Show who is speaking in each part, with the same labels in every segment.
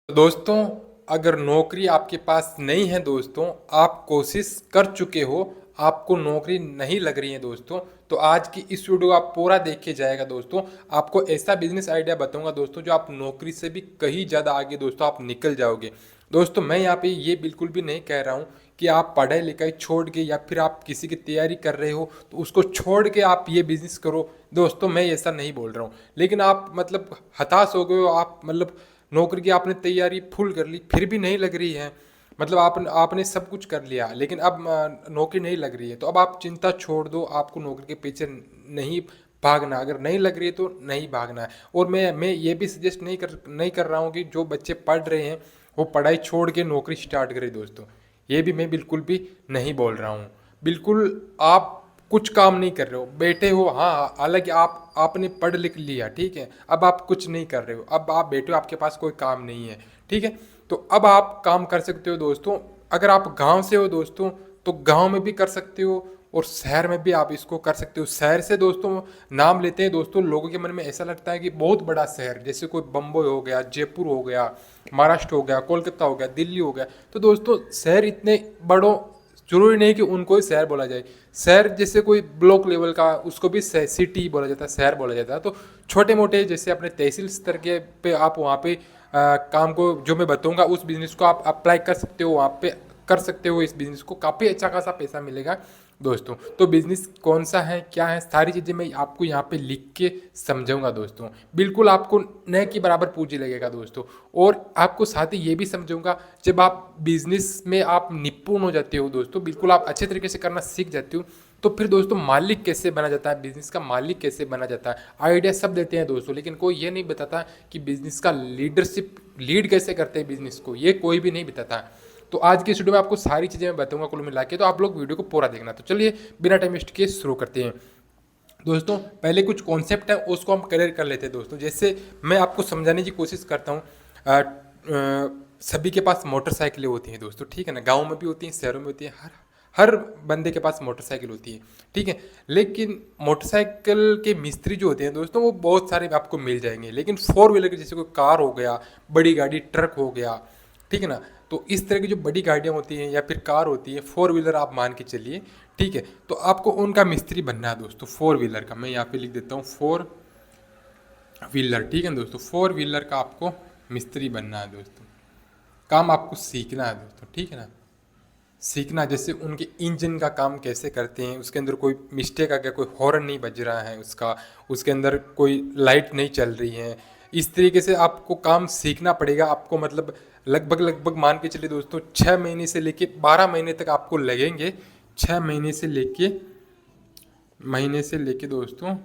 Speaker 1: दोस्तों, अगर नौकरी आपके पास नहीं है दोस्तों, आप कोशिश कर चुके हो, आपको नौकरी नहीं लग रही है दोस्तों, तो आज की इस वीडियो को आप पूरा देख के जाएगा दोस्तों। आपको ऐसा बिजनेस आइडिया बताऊंगा दोस्तों जो आप नौकरी से भी कहीं ज़्यादा आगे दोस्तों आप निकल जाओगे। दोस्तों, मैं यहाँ पे ये बिल्कुल भी नहीं कह रहा हूँ कि आप पढ़ाई लिखाई छोड़ के या फिर आप किसी की तैयारी कर रहे हो तो उसको छोड़ के आप ये बिजनेस करो। दोस्तों, मैं ऐसा नहीं बोल रहा हूँ, लेकिन आप मतलब हताश हो गए हो, आप मतलब नौकरी की आपने तैयारी फुल कर ली फिर भी नहीं लग रही है, मतलब आपने सब कुछ कर लिया लेकिन अब नौकरी नहीं लग रही है, तो अब आप चिंता छोड़ दो, आपको नौकरी के पीछे नहीं भागना। अगर नहीं लग रही है तो नहीं भागना है। और मैं ये भी सजेस्ट नहीं कर रहा हूँ कि जो बच्चे पढ़ रहे हैं वो पढ़ाई छोड़ के नौकरी स्टार्ट करें दोस्तों, ये भी मैं बिल्कुल भी नहीं बोल रहा हूँ। बिल्कुल आप कुछ काम नहीं कर रहे हो, बैठे हो, हाँ, हालांकि आपने पढ़ लिख लिया, ठीक है, अब आप कुछ नहीं कर रहे हो, अब आप बैठे हो, आपके पास कोई काम नहीं है, ठीक है, तो अब आप काम कर सकते हो दोस्तों। अगर आप गांव से हो दोस्तों तो गांव में भी कर सकते हो और शहर में भी आप इसको कर सकते हो। शहर से दोस्तों नाम लेते हैं दोस्तों, लोगों के मन में ऐसा लगता है कि बहुत बड़ा शहर, जैसे कोई बम्बई हो गया, जयपुर हो गया, महाराष्ट्र हो गया, कोलकाता हो गया, दिल्ली हो गया। तो दोस्तों शहर इतने बड़ों, जरूरी नहीं कि उनको ही शहर बोला जाए। शहर जैसे कोई ब्लॉक लेवल का, उसको भी सिटी बोला जाता है, शहर बोला जाता है। तो छोटे मोटे जैसे अपने तहसील स्तर के पे आप वहाँ पे काम को, जो मैं बताऊँगा उस बिज़नेस को आप अप्लाई कर सकते हो, वहाँ पे कर सकते हो। इस बिज़नेस को काफ़ी अच्छा खासा पैसा मिलेगा दोस्तों। तो बिज़नेस कौन सा है, क्या है, सारी चीज़ें मैं आपको यहाँ पे लिख के समझाऊंगा दोस्तों। बिल्कुल आपको न के बराबर पूंजी लगेगा दोस्तों। और आपको साथ ही ये भी समझाऊंगा, जब आप बिजनेस में आप निपुण हो जाते हो दोस्तों, बिल्कुल आप अच्छे तरीके से करना सीख जाते हो, तो फिर दोस्तों मालिक कैसे बना जाता है, बिजनेस का मालिक कैसे बना जाता है। आइडिया सब देते हैं दोस्तों, लेकिन कोई ये नहीं बताता कि बिजनेस का लीडरशिप लीड कैसे करते हैं बिजनेस को, ये कोई भी नहीं बताता। तो आज की इस वीडियो में आपको सारी चीज़ें मैं बताऊंगा कुल मिला के, तो आप लोग वीडियो को पूरा देखना। तो चलिए बिना टाइम वेस्ट किए शुरू करते हैं दोस्तों। पहले कुछ कॉन्सेप्ट है उसको हम क्लियर कर लेते हैं दोस्तों। जैसे मैं आपको समझाने की कोशिश करता हूँ, सभी के पास मोटरसाइकिलें होती हैं दोस्तों, ठीक है ना, गाँव में भी होती हैं, शहरों में होती हैं, हर हर बंदे के पास मोटरसाइकिल होती है, ठीक है। लेकिन मोटरसाइकिल के मिस्त्री जो होते हैं दोस्तों वो बहुत सारे आपको मिल जाएंगे, लेकिन फोर व्हीलर के जैसे कोई कार हो गया, बड़ी गाड़ी, ट्रक हो गया, ठीक है ना, तो इस तरह की जो बड़ी गाड़ियाँ होती हैं या फिर कार होती है, फोर व्हीलर आप मान के चलिए, ठीक है, तो आपको उनका मिस्त्री बनना है दोस्तों। फोर व्हीलर का मैं यहाँ पे लिख देता हूँ, फोर व्हीलर, ठीक है दोस्तों, फोर व्हीलर का आपको मिस्त्री बनना है दोस्तों। काम आपको सीखना है दोस्तों, ठीक है ना, सीखना, जैसे उनके इंजन का काम कैसे करते हैं, उसके अंदर कोई मिस्टेक आ गया, कोई हॉर्न नहीं बज रहा है उसका, उसके अंदर कोई लाइट नहीं चल रही है, इस तरीके से आपको काम सीखना पड़ेगा आपको। मतलब लगभग लगभग मान के चलिए दोस्तों 6 महीने से लेके 12 महीने तक आपको लगेंगे। 6 महीने से लेके दोस्तों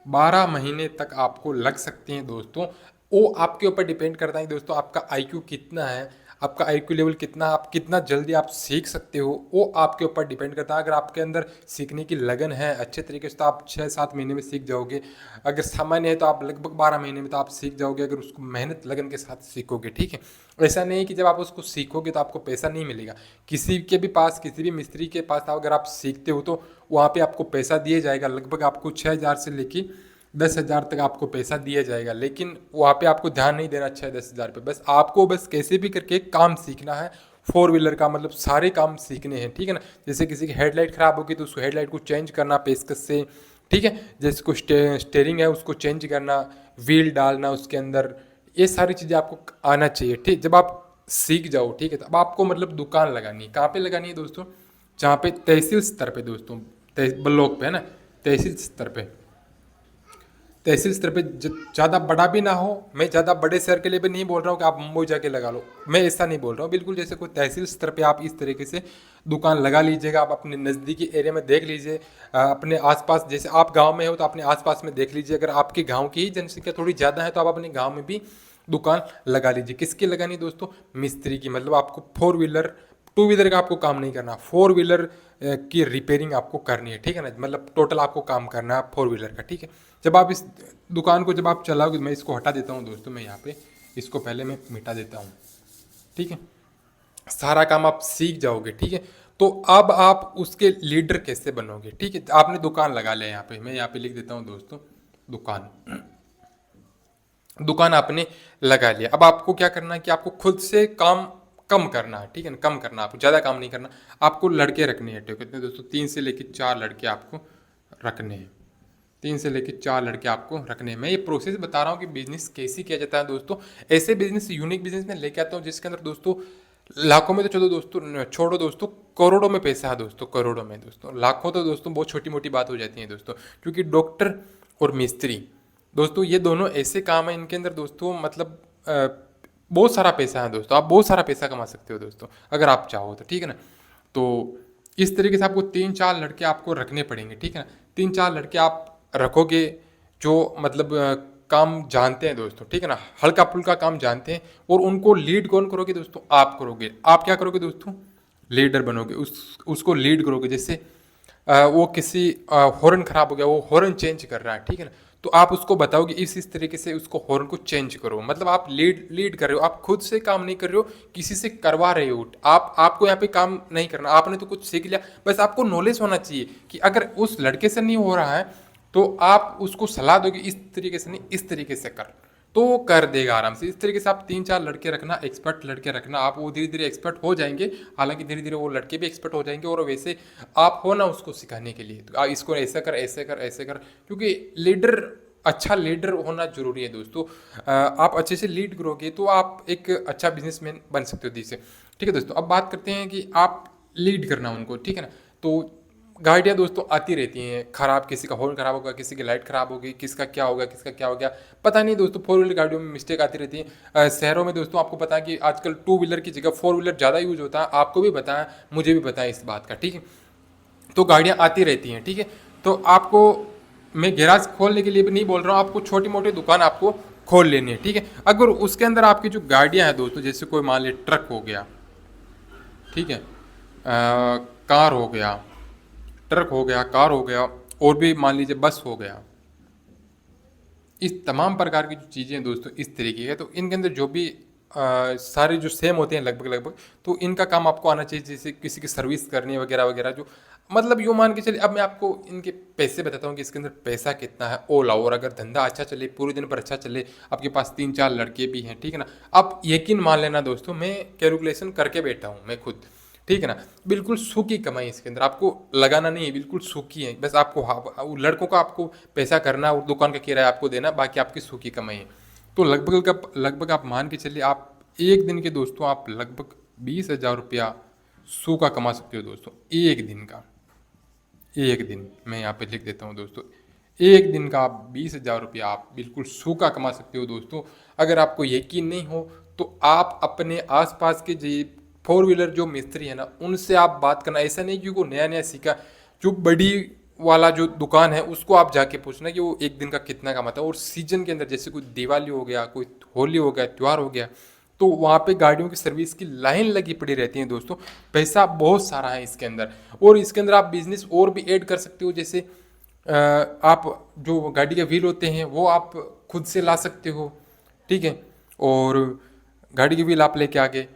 Speaker 1: 12 महीने तक आपको लग सकते हैं दोस्तों। वो आपके ऊपर डिपेंड करता है दोस्तों, आपका आईक्यू कितना है, आपका आईक्यू लेवल कितना, आप कितना जल्दी आप सीख सकते हो, वो आपके ऊपर डिपेंड करता है। अगर आपके अंदर सीखने की लगन है अच्छे तरीके से तो आप 6-7 महीने में सीख जाओगे। अगर सामान्य है तो आप लगभग 12 महीने में तो आप सीख जाओगे, अगर उसको मेहनत लगन के साथ सीखोगे, ठीक है। ऐसा नहीं है कि जब आप उसको सीखोगे तो आपको पैसा नहीं मिलेगा। किसी के भी पास, किसी भी मिस्त्री के पास अगर आप सीखते हो तो वहाँ पे आपको पैसा दिया जाएगा। लगभग आपको 6,000 से लेके 10,000 तक आपको पैसा दिया जाएगा, लेकिन वहाँ पे आपको ध्यान नहीं देना 6-10 हज़ार पे। बस आपको बस कैसे भी करके काम सीखना है फोर व्हीलर का, मतलब सारे काम सीखने हैं, ठीक है ना। जैसे किसी की हेडलाइट ख़राब होगी तो उसको हेडलाइट को चेंज करना पेचकस से, ठीक है। जैसे को स्टेयरिंग है उसको चेंज करना, व्हील डालना उसके अंदर, ये सारी चीज़ें आपको आना चाहिए, ठीक। जब आप सीख जाओ, ठीक है, तब आपको मतलब दुकान लगानी है। कहाँ पे लगानी है दोस्तों? जहाँ पे तहसील स्तर पे दोस्तों, ब्लॉक पे है ना, तहसील स्तर पे, तहसील स्तर पे ज़्यादा बड़ा भी ना हो। मैं ज़्यादा बड़े शहर के लिए भी नहीं बोल रहा हूँ कि आप मुंबई जाके लगा लो, मैं ऐसा नहीं बोल रहा हूँ। बिल्कुल जैसे कोई तहसील स्तर पे आप इस तरीके से दुकान लगा लीजिएगा। आप अपने नज़दीकी एरिया में देख लीजिए, अपने आसपास, जैसे आप गांव में हो तो अपने आसपास में देख लीजिए। अगर आपके गांव की ही जनसंख्या थोड़ी ज़्यादा है तो आप अपने गाँव में भी दुकान लगा लीजिए। किसकी लगानी दोस्तों? मिस्त्री की। मतलब आपको फोर व्हीलर, टू व्हीलर का आपको काम नहीं करना, फोर व्हीलर की रिपेयरिंग आपको करनी है, ठीक है ना। मतलब टोटल आपको काम करना है फोर व्हीलर का, ठीक है। जब आप इस दुकान को जब आप चलाओगे, मैं इसको हटा देता हूँ दोस्तों, मैं यहाँ पे इसको पहले मैं मिटा देता हूँ, ठीक है। सारा काम आप सीख जाओगे, ठीक है। तो अब आप उसके लीडर कैसे बनोगे, ठीक है। आपने दुकान लगा लिया, यहाँ पे मैं यहाँ पे लिख देता हूँ दोस्तों दुकान, दुकान आपने लगा लिया। अब आपको क्या करना है कि आपको खुद से काम कम करना है, ठीक है ना, कम करना, आपको ज़्यादा काम नहीं करना, आपको लड़के रखने हैं। कितने दोस्तों, 3 से लेकर 4 लड़के आपको रखने हैं। 3 से लेकर 4 लड़के आपको रखने हैं। मैं ये प्रोसेस बता रहा हूँ कि बिजनेस कैसे किया जाता है दोस्तों। ऐसे बिजनेस, यूनिक बिजनेस में लेके आता हूँ जिसके अंदर दोस्तों लाखों में तो चलो दोस्तों, छोड़ो दोस्तों, करोड़ों में पैसा है दोस्तों, करोड़ों में दोस्तों। लाखों तो दोस्तों बहुत छोटी मोटी बात हो जाती है दोस्तों, क्योंकि डॉक्टर और मिस्त्री दोस्तों ये दोनों ऐसे काम है, इनके अंदर दोस्तों मतलब बहुत सारा पैसा है दोस्तों। आप बहुत सारा पैसा कमा सकते हो दोस्तों अगर आप चाहो तो, ठीक है ना। तो इस तरीके से आपको 3-4 लड़के आपको रखने पड़ेंगे, ठीक है ना। 3-4 लड़के आप रखोगे जो मतलब काम जानते हैं दोस्तों, ठीक है ना, हल्का फुल्का काम जानते हैं। और उनको लीड कौन करोगे दोस्तों, आप करोगे। आप क्या करोगे दोस्तों, लीडर बनोगे, उसको लीड करोगे। जैसे वो किसी हॉर्न खराब हो गया, वो हॉर्न चेंज कर रहा है, ठीक है ना, तो आप उसको बताओगे इस तरीके से उसको हॉर्न को चेंज करो। मतलब आप लीड कर रहे हो, आप खुद से काम नहीं कर रहे हो, किसी से करवा रहे हो। आपको यहाँ पे काम नहीं करना, आपने तो कुछ सीख लिया, बस आपको नॉलेज होना चाहिए कि अगर उस लड़के से नहीं हो रहा है तो आप उसको सलाह दोगे इस तरीके से नहीं, इस तरीके से कर, तो वो कर देगा आराम से। इस तरीके से आप 3-4 लड़के रखना, एक्सपर्ट लड़के रखना, आप वो धीरे धीरे एक्सपर्ट हो जाएंगे। हालांकि धीरे धीरे वो लड़के भी एक्सपर्ट हो जाएंगे, और वैसे आप हो ना उसको सिखाने के लिए, तो आप इसको ऐसा कर, ऐसे कर, ऐसे कर, क्योंकि लीडर, अच्छा लीडर होना जरूरी है दोस्तों। आप अच्छे से लीड करोगे तो आप एक अच्छा बिजनेसमैन बन सकते हो दी से, ठीक है दोस्तों। अब बात करते हैं कि आप लीड करना उनको, ठीक है ना। तो गाड़ियाँ दोस्तों आती रहती हैं खराब, किसी का हॉर्न खराब होगा, किसी की लाइट खराब होगी, किसका क्या होगा, किसका क्या हो गया, पता नहीं दोस्तों। 4 व्हीलर गाड़ियों में मिस्टेक आती रहती है। शहरों में दोस्तों आपको पता है कि आजकल 2 व्हीलर की जगह 4 व्हीलर ज़्यादा यूज होता है, आपको भी पता है, मुझे भी पता है इस बात का, ठीक है। तो गाड़ियाँ आती रहती हैं, ठीक है। तो आपको मैं गैराज खोलने के लिए भी नहीं बोल रहा हूँ, आपको छोटी मोटी दुकान आपको खोल लेनी है, ठीक है। अगर उसके अंदर आपकी जो गाड़ियाँ हैं दोस्तों, जैसे कोई मान लीजिए ट्रक हो गया, ठीक है, कार हो गया, ट्रक हो गया, कार हो गया, और भी मान लीजिए बस हो गया, इस तमाम प्रकार की जो चीज़ें हैं दोस्तों इस तरीके के, तो इनके अंदर जो भी सारे जो सेम होते हैं लगभग लगभग, तो इनका काम आपको आना चाहिए। जैसे किसी की सर्विस करनी वगैरह वगैरह, जो मतलब यूँ मान के चलिए। अब मैं आपको इनके पैसे बताता हूँ कि इसके अंदर पैसा कितना है। ओला, और अगर धंधा अच्छा चले, पूरे दिन पर अच्छा चले, आपके पास 3-4 लड़के भी हैं, ठीक है ना, आप यकीन मान लेना दोस्तों, मैं कैलकुलेशन करके बैठा हूँ मैं खुद, ठीक है ना। बिल्कुल सूखी कमाई इसके अंदर, आपको लगाना नहीं है, बिल्कुल सूखी है। बस आपको लड़कों का आपको पैसा करना और दुकान का किराया आपको देना, बाकी आपकी सूखी कमाई है। तो लगभग आप मान के चलिए, आप एक दिन के दोस्तों आप लगभग 20,000 रुपया सूखा कमा सकते हो दोस्तों, एक दिन का। एक दिन मैं यहाँ पे लिख देता हूँ दोस्तों, एक दिन का आप 20,000 रुपया आप बिल्कुल सूखा कमा सकते हो दोस्तों। अगर आपको यकीन नहीं हो तो आप अपने आसपास के जो 4 व्हीलर जो मिस्त्री है ना, उनसे आप बात करना। ऐसा नहीं कि वो नया नया सीखा, जो बड़ी वाला जो दुकान है उसको आप जाके पूछना कि वो एक दिन का कितना कमाता है। और सीजन के अंदर जैसे कोई दिवाली हो गया, कोई होली हो गया, त्यौहार हो गया, तो वहाँ पे गाड़ियों की सर्विस की लाइन लगी पड़ी रहती है दोस्तों। पैसा बहुत सारा है इसके अंदर, और इसके अंदर आप बिजनेस और भी ऐड कर सकते हो। जैसे आप जो गाड़ी के व्हील होते हैं वो आप खुद से ला सकते हो, ठीक है। और गाड़ी के व्हील आप लेके आ गए,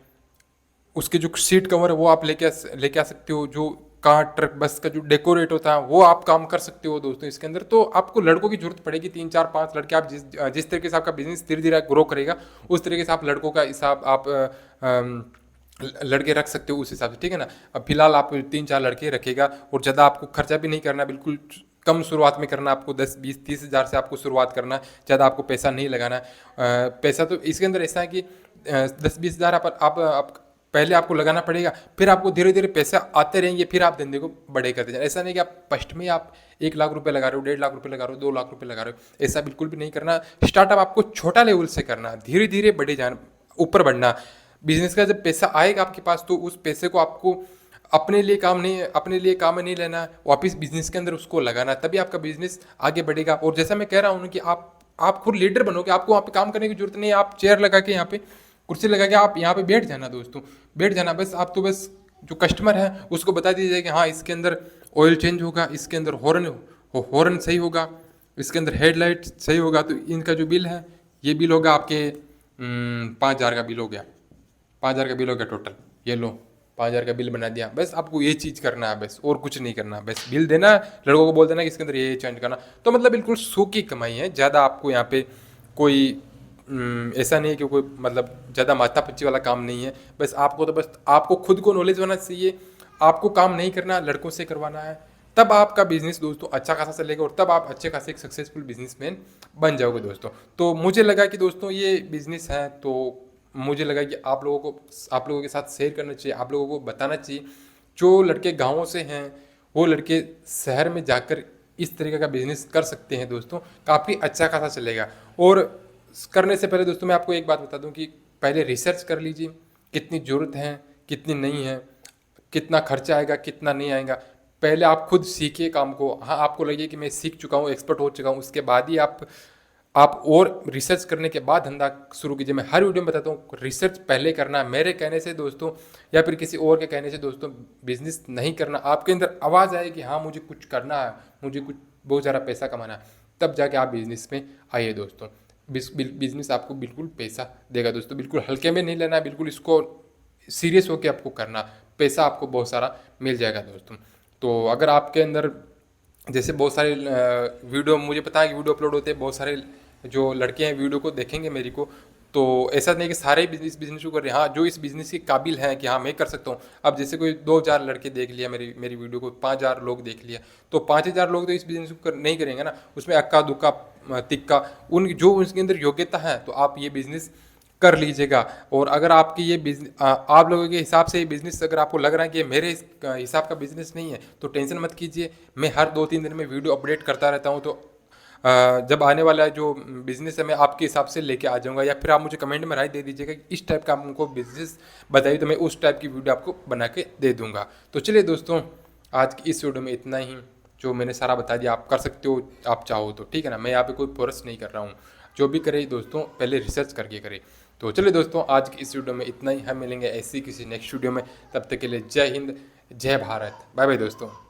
Speaker 1: उसके जो सीट कवर है वो आप लेके आ सकते हो। जो कार ट्रक बस का जो डेकोरेट होता है वो आप काम कर सकते हो दोस्तों इसके अंदर। तो आपको लड़कों की जरूरत पड़ेगी, 3-4-5 लड़के। आप जिस तरीके से आपका बिजनेस धीरे धीरे ग्रो करेगा, उस तरीके से आप लड़कों का हिसाब आप लड़के रख सकते हो उस हिसाब से, ठीक है ना। अब फिलहाल आप 3-4 लड़के रखेगा, और ज़्यादा आपको खर्चा भी नहीं करना, बिल्कुल कम शुरुआत में करना। आपको 10-20-30 हज़ार से आपको शुरुआत करना है, ज़्यादा आपको पैसा नहीं लगाना है। पैसा तो इसके अंदर ऐसा है कि 10-20 हज़ार आप पहले आपको लगाना पड़ेगा, फिर आपको धीरे धीरे पैसे आते रहेंगे, फिर आप धंधे को बड़े करते जाए। ऐसा नहीं कि आप फर्स्ट में आप 1 लाख रुपए लगा रहे हो, 1.5 लाख रुपए लगा रहे हो, 2 लाख रुपए लगा रहे हो, ऐसा बिल्कुल भी नहीं करना। स्टार्टअप आपको छोटा लेवल से करना, धीरे धीरे बड़े जाना, ऊपर बढ़ना। बिजनेस का जब पैसा आएगा आपके पास, तो उस पैसे को आपको अपने लिए काम में नहीं लेना, वापस बिजनेस के अंदर उसको लगाना, तभी आपका बिजनेस आगे बढ़ेगा। और जैसा मैं कह रहा हूँ कि आप खुद लीडर बनोगे, आपको वहाँ पे काम करने की जरूरत नहीं है। आप चेयर लगा के, यहाँ पे कुर्सी लगा के आप यहाँ पे बैठ जाना दोस्तों, बैठ जाना बस। आप तो बस जो कस्टमर है उसको बता दीजिए कि हाँ इसके अंदर ऑयल चेंज होगा, इसके अंदर हॉर्न सही होगा, इसके अंदर हेडलाइट सही होगा, तो इनका जो बिल है ये बिल होगा आपके 5,000 का बिल हो गया, 5,000 का बिल हो गया टोटल, ये लो 5,000 का बिल बना दिया। बस आपको ये चीज़ करना है, बस और कुछ नहीं करना, बस बिल देना, लड़कों को बोल देना कि इसके अंदर ये चेंज करना। तो मतलब बिल्कुल सूखी कमाई है, ज़्यादा आपको यहाँ पे कोई ऐसा नहीं है कि कोई मतलब ज़्यादा माथापच्ची वाला काम नहीं है। बस आपको खुद को नॉलेज होना चाहिए। आपको काम नहीं करना, लड़कों से करवाना है। तब आपका बिजनेस दोस्तों अच्छा खासा चलेगा और तब आप अच्छे खासे एक सक्सेसफुल बिजनेसमैन बन जाओगे दोस्तों। तो मुझे लगा कि दोस्तों ये बिजनेस है, तो मुझे लगा कि आप लोगों के साथ शेयर करना चाहिए, आप लोगों को बताना चाहिए। जो लड़के गाँवों से हैं वो लड़के शहर में जाकर इस तरीके का बिजनेस कर सकते हैं दोस्तों, काफ़ी अच्छा खासा चलेगा। और करने से पहले दोस्तों मैं आपको एक बात बता दूं कि पहले रिसर्च कर लीजिए, कितनी ज़रूरत है, कितनी नहीं है, कितना खर्चा आएगा, कितना नहीं आएगा। पहले आप खुद सीखिए काम को। हाँ, आपको लगे कि मैं सीख चुका हूँ, एक्सपर्ट हो चुका हूँ, उसके बाद ही आप और रिसर्च करने के बाद धंधा शुरू कीजिए। मैं हर वीडियो में बताता हूँ रिसर्च पहले करना। मेरे कहने से दोस्तों या फिर किसी और के कहने से दोस्तों बिजनेस नहीं करना। आपके अंदर आवाज़ आए कि हाँ मुझे कुछ करना है, मुझे कुछ बहुत ज़्यादा पैसा कमाना है, तब जाके आप बिजनेस में आइए दोस्तों। बिजनेस आपको बिल्कुल पैसा देगा दोस्तों। बिल्कुल हल्के में नहीं लेना, बिल्कुल इसको सीरियस होकर आपको करना। पैसा आपको बहुत सारा मिल जाएगा दोस्तों। तो अगर आपके अंदर जैसे बहुत सारे वीडियो, मुझे पता है कि वीडियो अपलोड होते हैं, बहुत सारे जो लड़के हैं वीडियो को देखेंगे मेरी को, तो ऐसा नहीं कि सारे बिजनेस को कर रहे हैं। हाँ, जो इस बिजनेस के काबिल हैं कि हाँ मैं कर सकता हूँ। अब जैसे कोई 2,000 लड़के देख लिया मेरी वीडियो को, 5,000 लोग देख लिया, तो 5,000 लोग तो इस बिजनेस को नहीं करेंगे ना। उसमें अक्का दुक्का तिक्का जो उसके अंदर योग्यता है, तो आप ये बिजनेस कर लीजिएगा। और अगर आपकी ये बिजनेस आप लोगों के हिसाब से ये बिजनेस अगर आपको लग रहा है कि ये मेरे हिसाब का बिजनेस नहीं है, तो टेंशन मत कीजिए। मैं हर 2-3 दिन में वीडियो अपडेट करता रहता हूँ। तो जब आने वाला जो बिजनेस है मैं आपके हिसाब से लेके आ जाऊँगा, या फिर आप मुझे कमेंट में राय दे दीजिएगा कि इस टाइप का हमको बिजनेस बताइए, तो मैं उस टाइप की वीडियो आपको बना के दे दूँगा। तो चलिए दोस्तों, आज की इस वीडियो में इतना ही। जो मैंने सारा बता दिया, आप कर सकते हो आप चाहो तो, ठीक है ना। मैं यहाँ पे कोई फोर्स नहीं कर रहा हूँ। जो भी करे दोस्तों पहले रिसर्च करके करे। तो चलिए दोस्तों, आज की इस वीडियो में इतना ही। हम मिलेंगे ऐसी किसी नेक्स्ट वीडियो में। तब तक के लिए जय हिंद, जय भारत, बाय बाय दोस्तों।